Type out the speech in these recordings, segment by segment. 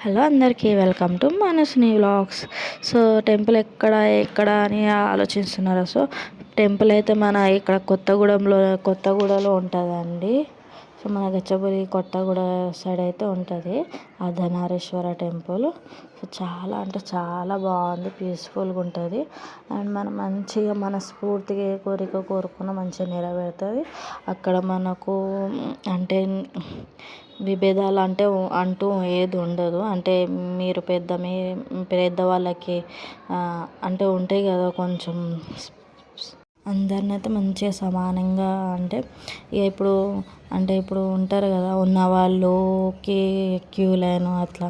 Hello అందరికీ welcome to Manaswini vlogs. So temple ఎక్కడ అని ఆలోచిస్తున్నారు. సో టెంపుల్ అయితే మన ఇక్కడ కొత్తగూడలో ఉంటుందండి. సో మన గచ్చబులి కొత్తగూడ సైడ్ అయితే ఉంటుంది అర్ధనారీశ్వర టెంపుల్. సో చాలా అంటే చాలా బాగుంది, పీస్ఫుల్గా ఉంటుంది. అండ్ మనం మంచిగా మనస్ఫూర్తిగా ఏ కోరిక కోరుకున్నా మంచిగా నెరవేరుతుంది అక్కడ. మనకు అంటే విభేదాలు అంటూ ఏది ఉండదు. అంటే మీరు పెద్దవాళ్ళకి అంటే ఉంటాయి కదా కొంచెం, అందరిని అయితే మంచిగా సమానంగా ఇప్పుడు ఉంటారు కదా ఉన్నవాళ్ళకి క్యూ లైన్ అట్లా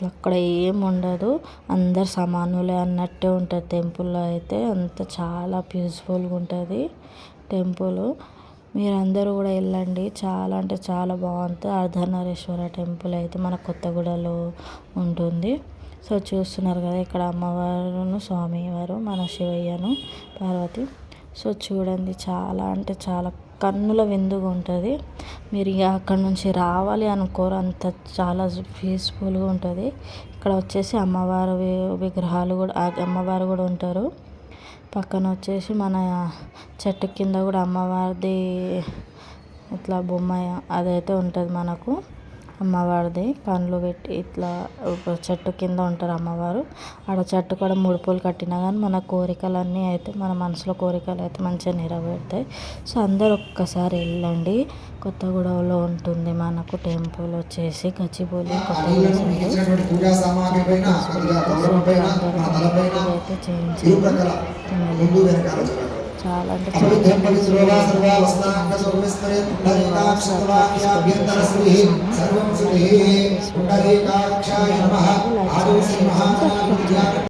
అక్కడ ఏం ఉండదు. అందరు సమానులే అన్నట్టే ఉంటుంది టెంపుల్లో అయితే. అంత చాలా పీస్ఫుల్గా ఉంటుంది టెంపుల్. మీరందరూ కూడా వెళ్ళండి, చాలా అంటే చాలా బాగుంటుంది. అర్ధనారీశ్వర టెంపుల్ అయితే మన కొత్తగూడలో ఉంటుంది. సో చూస్తున్నారు కదా ఇక్కడ అమ్మవారును స్వామివారు, మన శివయ్యను పార్వతి. సో చూడండి, చాలా అంటే చాలా కన్నుల విందుగా ఉంటుంది. మీరు ఇక అక్కడ నుంచి రావాలి అనుకోరు, అంత చాలా పీస్ఫుల్గా ఉంటుంది. ఇక్కడ వచ్చేసి అమ్మవారు విగ్రహాలు కూడా, అమ్మవారు కూడా ఉంటారు. పక్కన వచ్చేసి మన చెట్టు కింద కూడా అమ్మవారిది ఇట్లా బొమ్మ అదైతే ఉంటుంది మనకు. అమ్మవారిది కళ్ళు పెట్టి ఇట్లా చెట్టు కింద ఉంటారు అమ్మవారు. ఆడ చెట్టు కూడా ముడుపులు కట్టినా కానీ మన కోరికలన్నీ అయితే, మన మనసులో కోరికలు అయితే మంచిగా నెరవేరుతాయి. సో అందరూ ఒక్కసారి వెళ్ళండి. కొత్తగూడలో ఉంటుంది మనకు టెంపుల్ వచ్చేసి గచ్చిబౌలి కొత్తగూడ అయితే చేయించారు. చాలా అంటే చాలా